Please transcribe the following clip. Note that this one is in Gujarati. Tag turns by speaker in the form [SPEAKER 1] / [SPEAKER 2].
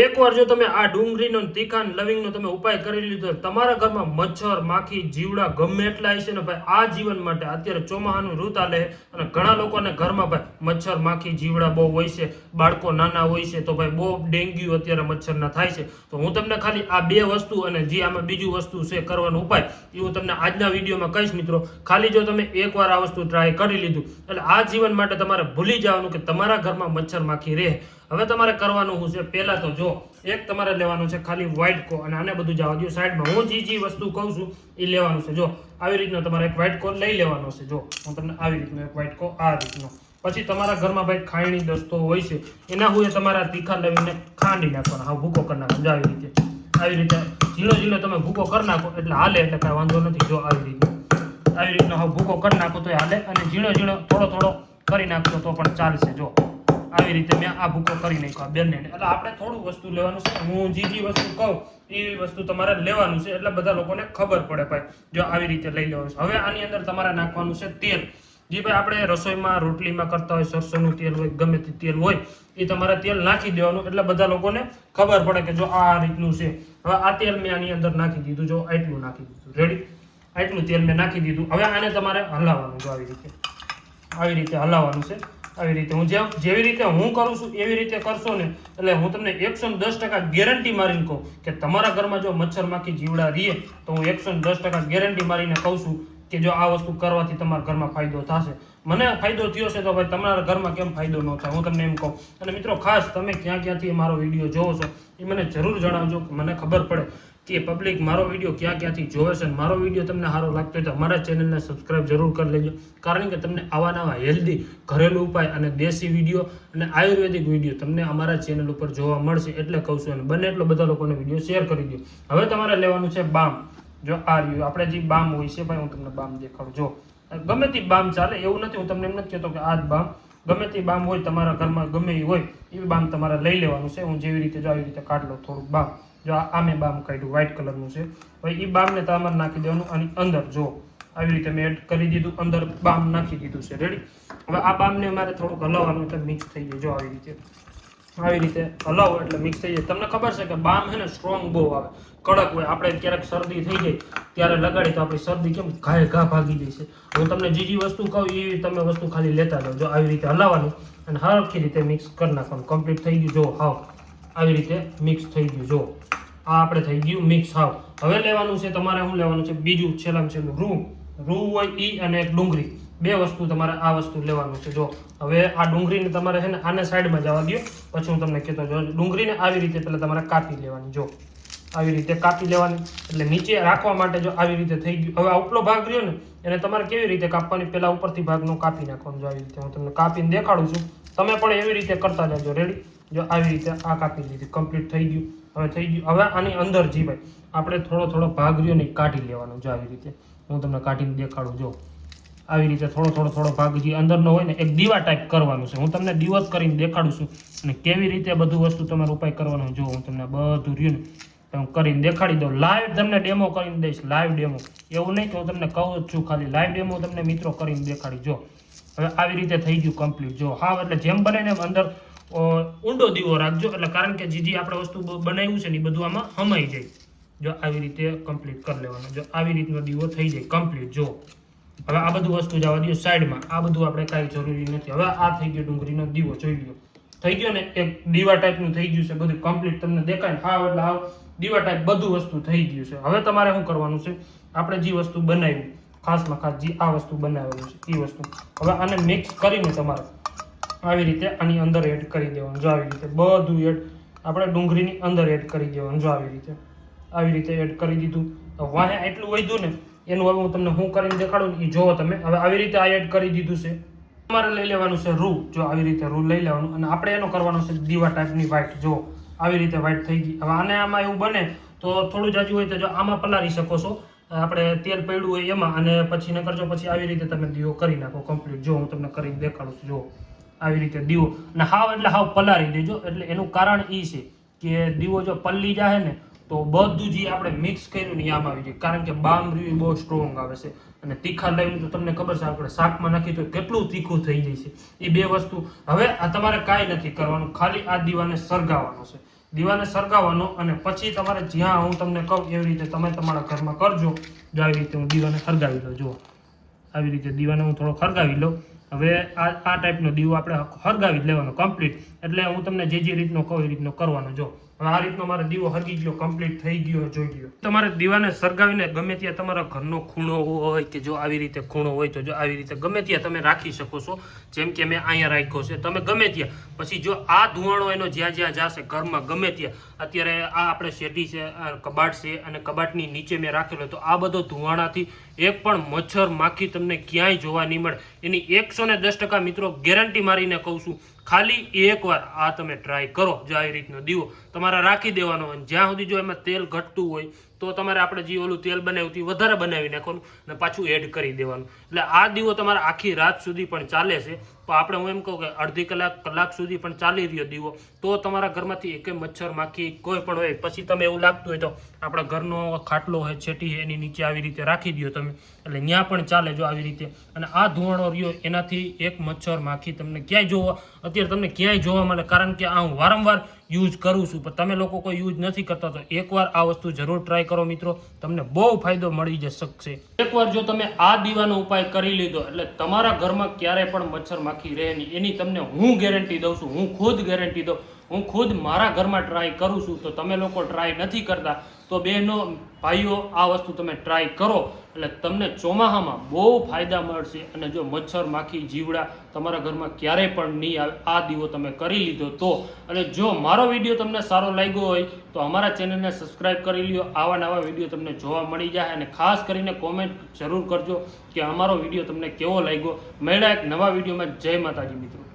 [SPEAKER 1] એકવાર જો તમે આ ડુંગળીનો તીખા લવિંગનો તમે ઉપાય કરી લીધો, તમારા ઘરમાં મચ્છર માખી જીવડા ગમે એટલા હશે ને ભાઈ, આ જીવન માટે અત્યારે ચોમાસાનું ઋતુ આલે અને ઘણા લોકોને ઘરમાં ભાઈ મચ્છર માખી જીવડા બહુ હોય છે, બાળકો નાના હોય છે તો ભાઈ બહુ ડેન્ગ્યુ અત્યારે મચ્છરના થાય છે. તો હું તમને ખાલી આ બે વસ્તુ અને જે આમાં બીજું વસ્તુ છે કરવાનો ઉપાય એ હું તમને આજના વિડીયોમાં કહીશ મિત્રો. ખાલી જો તમે એકવાર આ વસ્તુ ટ્રાય કરી લીધું એટલે આ જીવન માટે તમારે ભૂલી જવાનું કે તમારા ઘરમાં મચ્છર માખી રહે. હવે તમારે કરવાનું શું છે, પહેલા તો જો એક તમારે લેવાનું છે ખાલી વ્હાઈટ કો, અને આને બધું જવા દો સાઈડમાં. હું જે વસ્તુ કહું છું એ લેવાનું છે. જો આવી રીતનો તમારે એક વ્હાઈટ કો લઈ લેવાનો છે. જો હું તમને આવી રીતનો એક વ્હાઈટ કો આ રીતનો. પછી તમારા ઘરમાં ભાઈ ખાયણી દસ્તો હોય છે, એના હું તમારા તીખા લવીને ખાંડી નાખવાના, હા ભૂકો કરી નાખવાનો. આવી રીતે ઝીલો ઝીલો તમે ભૂકો કરી નાખો એટલે હાલે, એટલે કાંઈ વાંધો નથી. જો આવી રીતનો હા ભૂકો કરી નાખો તો હાલે, અને ઝીણો ઝીણો થોડો થોડો કરી નાખશો તો પણ ચાલશે. જો આવી રીતે મેં આ ભૂકો કરી નાખ્યો આ બંને. એટલે આપણે થોડું વસ્તુ લેવાનું છે. હું જે વસ્તુ કહું એ વસ્તુ તમારે લેવાનું છે એટલે બધા લોકોને ખબર પડે ભાઈ. જો આવી રીતે લઈ લેવાનું છે. હવે આની અંદર તમારે નાખવાનું છે તેલ. જે ભાઈ આપણે રસોઈમાં રોટલીમાં કરતા હોય, સરસોનું તેલ હોય, ગમે તે તેલ હોય એ તમારે તેલ નાખી દેવાનું એટલે બધા લોકોને ખબર પડે કે જો આ રીતનું છે. હવે આ તેલ મેં આની અંદર નાખી દીધું. જો આટલું નાખી દીધું. રેડી, આટલું તેલ મેં નાખી દીધું. હવે આને તમારે હલાવવાનું. જો આવી રીતે હલાવવાનું છે. આવી રીતે હું જેવી રીતે હું કરું છું એવી રીતે કરશો ને એટલે હું તમને 110% ગેરંટી મારીને કહું કે તમારા ઘરમાં જો મચ્છર માખી જીવડા રહે તો હું 110% ગેરંટી મારીને કહું છું કે જો આ વસ્તુ કરવાથી તમારા ઘરમાં ફાયદો થશે. મને ફાયદો થયો છે તો ભાઈ તમારા ઘરમાં કેમ ફાયદો ન થાય, હું તમને એમ કહું. અને મિત્રો ખાસ તમે ક્યાંથી મારો વિડીયો જોવો છો એ મને જરૂર જણાવજો, મને ખબર પડે કે પબ્લિક મારો વિડીયો ક્યાંથી જોવે છે. મારો વિડીયો તમને સારો લાગતો હોય તો અમારા ચેનલને સબસ્ક્રાઇબ જરૂર કરી લેજો, કારણ કે તમને આવા નવા હેલ્ધી ઘરેલું ઉપાય અને દેશી વિડીયો અને આયુર્વેદિક વિડીયો તમને અમારા ચેનલ ઉપર જોવા મળશે. એટલે કહું છું, અને બને એટલો બધા લોકોને વિડીયો શેર કરી દો. હવે તમારે લેવાનું છે બામ. જો આ રહ્યું આપણે જે બામ હોય છે ભાઈ, હું તમને બામ દેખાડું. જો ગમે તે બામ ચાલે, એવું નથી. હું તમને એમ નથી કહેતો કે આ જ બામ, ગમે તે બામ હોય તમારા ઘરમાં ગમે એ હોય એ બામ તમારે લઈ લેવાનું છે. હું જેવી રીતે જો આવી રીતે કાઢ લો થોડુંક બામ. જો આ મેં બામ કાઢ્યું વ્હાઈટ કલરનું છે ભાઈ, એ બામને તમારે નાખી દેવાનું આની અંદર. જો આવી રીતે મેં એડ કરી દીધું, અંદર બામ નાખી દીધું છે. રેડી. હવે આ બામને મારે થોડુંક હલાવવાનું એટલે મિક્સ થઈ જાય. જો આવી રીતે હલાવો એટલે મિક્સ થઈ જાય. તમને ખબર છે કે બામ છે ને સ્ટ્રોંગ બહુ આવે, કડક હોય. આપણે ક્યારેક શરદી થઈ જાય ત્યારે લગાડી તો આપણી શરદી કેમ ઘા ભાગી જાય છે. હું તમને જે વસ્તુ કહું એ તમે વસ્તુ ખાલી લેતા જાઓ. જો આવી રીતે હલાવવાનું અને હરખી રીતે મિક્સ કરી નાખવાનું. કમ્પ્લીટ થઈ ગયું. જો હાવ આવી રીતે મિક્સ થઈ ગયું. જો આ આપણે થઈ ગયું મિક્સ હાવ. હવે લેવાનું છે તમારે, શું લેવાનું છે બીજું છેલ્લામાં છેલ્લું રૂ હોય ઈ, અને એક ડુંગળી. બે વસ્તુ તમારે આ વસ્તુ લેવાનું છે. જો હવે આ ડુંગળીને તમારે છે ને આને સાઈડમાં જવા દો, પછી હું તમને કહેતો. જો ડુંગળીને આવી રીતે પહેલાં તમારે કાપી લેવાની. જો આવી રીતે કાપી લેવાની એટલે નીચે રાખવા માટે. જો આવી રીતે થઈ ગયું. હવે આ ઉપલો ભાગ રહ્યો ને એને તમારે કેવી રીતે કાપવાની, પહેલાં ઉપરથી ભાગનો કાપી નાખવાનું. જો આવી રીતે હું તમને કાપીને દેખાડું છું, તમે પણ એવી રીતે કરતા જજો. રેડી. જો આવી રીતે આ કાપી લીધી, કમ્પ્લીટ થઈ ગયું. હવે થઈ ગયું. હવે આની અંદર જી ભાઈ આપણે થોડો ભાગ રહ્યો ને કાઢી લેવાનો. જો આવી રીતે હું તમને કાઢીને દેખાડું. જો આવી રીતે થોડો ભાગ જે અંદરનો હોય ને એક દીવા ટાઈપ કરવાનું છે. હું તમને દીવો જ કરીને દેખાડું છું, અને કેવી રીતે બધું વસ્તુ તમારે ઉપાય કરવાનો. જો હું તમને બધું રહ્યું ને હું કરીને દેખાડી દઉં. લાઈવ તમને ડેમો કરીને દઈશ, લાઈવ ડેમો. એવું નહીં કે હું તમને કહું જ છું, ખાલી લાઈવ ડેમો તમને મિત્રો કરીને દેખાડી. જો હવે આવી રીતે થઈ ગયું કમ્પ્લીટ. જો હા એટલે જેમ બને ને અંદર ઊંડો દીવો રાખજો, એટલે કારણ કે જે આપણે વસ્તુ બનાવ્યું છે ને એ બધું આમાં હમાઈ જાય. જો આવી રીતે કમ્પ્લીટ કરી લેવાનું. જો આવી રીતનો દીવો થઈ જાય કમ્પ્લીટ. જો હવે આ બધું વસ્તુ જવા દો સાઈડમાં, આ બધું આપણે કાંઈ જરૂરી નથી. હવે આ થઈ ગયો ડુંગળીનો દીવો. જોઈ લો થઈ ગયો ને, એક દીવા ટાઈપનું થઈ ગયું છે બધું કમ્પ્લીટ. તમને દેખાય ને હાવ એટલે હાવ દીવા ટાઈપ બધું વસ્તુ થઈ ગયું છે. હવે તમારે શું કરવાનું છે, આપણે જે વસ્તુ બનાવી ખાસમાં ખાસ જે આ વસ્તુ બનાવેલું છે એ વસ્તુ હવે આને મિક્સ કરીને તમારે આવી રીતે આની અંદર એડ કરી દેવાનું. જો આવી રીતે બધું એડ આપણે ડુંગળીની અંદર એડ કરી દેવાનું. જો આવી રીતે એડ કરી દીધું. વાહે એટલું વધ્યું ને એનું હવે હું તમને શું કરીને દેખાડું એ જોવો તમે. હવે આવી રીતે આ એડ કરી દીધું છે. તમારે લઈ લેવાનું છે રૂ. જો આવી રીતે રૂ લઈ લેવાનું, અને આપણે એનો કરવાનો છે દીવા ટાઈપની વ્હાઈટ. જો આવી રીતે વ્હાઈટ થઈ ગઈ. હવે આને આમાં એવું બને તો થોડું જાજુ હોય તો જો આમાં પલાળી શકો છો, આપણે તેલ પડ્યું હોય એમાં, અને પછી ન કરજો પછી આવી રીતે તમે દીવો કરી નાખો કમ્પ્લીટ. જો હું તમને કરીને દેખાડું છું. જો આવી રીતે દીવો, અને હાવ એટલે હાવ પલાળી દેજો. એટલે એનું કારણ એ છે કે દીવો જો પલ્લી જાય ને તો બધું જે આપણે મિક્સ કર્યું ને આમ આવી જાય, કારણ કે બામ રહ્યું બહુ સ્ટ્રોંગ આવે છે. અને તીખા લઈને તો તમને ખબર છે આપણે શાકમાં નાખી તો કેટલું તીખું થઈ જાય છે. એ બે વસ્તુ હવે આ તમારે કાંઈ નથી કરવાનું, ખાલી આ દીવાને સળગાવવાનો છે. દીવાને સળગાવવાનો અને પછી તમારે જ્યાં હું તમને કહું એવી રીતે તમે તમારા ઘરમાં કરજો. જો આવી રીતે હું દીવાને સળગાવી દઉં. જુઓ આવી રીતે દીવાને હું થોડો સળગાવી લઉં. હવે આ ટાઈપનો દીવો આપણે સળગાવી જ લેવાનો કમ્પ્લીટ. એટલે હું તમને જે રીતનો કહું એ રીતનો કરવાનો. જો હવે આ રીતનો મારો દીવો સળગી ગયો, કમ્પ્લીટ થઈ ગયો, જોઈ ગયો. તમારે દીવાને સળગાવીને ગમે ત્યાં તમારા ઘરનો ખૂણો હોય કે જો આવી રીતે ખૂણો હોય તો જો આવી રીતે ગમે ત્યાં તમે રાખી શકો છો. જેમ કે મેં અહીંયા રાખ્યો છે, તમે ગમે ત્યાં. પછી જો આ ધુવાણો એનો જ્યાં જ્યાં જશે ઘરમાં ગમે ત્યાં, અત્યારે આ આપણે શેટી છે, કબાટ છે અને કબાટની નીચે મેં રાખેલો, તો આ બધો ધુવાણાથી એક પણ મચ્છર માખી તમને ક્યાંય જોવા નહીં મળે. એની 110% મિત્રો ગેરંટી મારીને કહું છું. ખાલી એકવાર આ તમે ટ્રાય કરો. જો આવી રીતનો દીવો તમારે રાખી દેવાનો હોય. જ્યાં સુધી જો એમાં તેલ ઘટતું હોય તો તમારે આપણે જે ઓલું તેલ બનાવ્યું હતું વધારે બનાવી નાખવાનું અને પાછું એડ કરી દેવાનું. એટલે આ દીવો તમારે આખી રાત સુધી પણ ચાલે છે. તો આપણે હું એમ કહું કે અડધી કલાક સુધી પણ ચાલી રહ્યો દીવો તો તમારા ઘરમાંથી એકે મચ્છર માખી કોઈ પણ હોય. પછી તમે એવું લાગતું હોય તો આપણા ઘરનો ખાટલો હોય, છેટી છે, એની નીચે આવી રીતે રાખી દો તમે, એટલે ત્યાં પણ ચાલે. જો આવી રીતે અને આ ધુવાણો રહ્યો એનાથી એક મચ્છર માખી તમને ક્યાંય જોવા અત્યારે તમને ક્યાંય જોવા મળે. કારણ કે આ હું વારંવાર યુઝ કરું છું, પણ તમે લોકો કોઈ યુઝ નથી કરતા તો એકવાર આ વસ્તુ જરૂર ટ્રાય કરો મિત્રો. તમને બહુ ફાયદો મળી શકશે. એકવાર જો તમે આ દીવાનો ઉપાય કરી લીધો એટલે તમારા ઘરમાં ક્યારેય પણ મચ્છર માખી રહે નહીં. એની તમને હું ગેરંટી દઉં છું. હું ખુદ ગેરંટી દઉં. હું ખુદ મારા ઘરમાં ટ્રાય કરું છું. તો તમે લોકો ટ્રાય નથી કરતા તો બહેનો ભાઈઓ આ વસ્તુ તમે ટ્રાય કરો એટલે તમને ચોમાસામાં બહુ ફાયદા મળશે. અને જો મચ્છર માખી જીવડા તમારા ઘરમાં ક્યારેય પણ નહીં આવે આ દીવો તમે કરી લીધો તો. અને જો મારો વિડીયો તમને સારો લાગ્યો હોય તો અમારા ચેનલને સબસ્ક્રાઈબ કરી લ્યો. આવા નવા વિડીયો તમને જોવા મળી જાય. અને ખાસ કરીને કોમેન્ટ જરૂર કરજો કે અમારો વિડીયો તમને કેવો લાગ્યો. મળ્યા એક નવા વિડીયોમાં. જય માતાજી મિત્રો.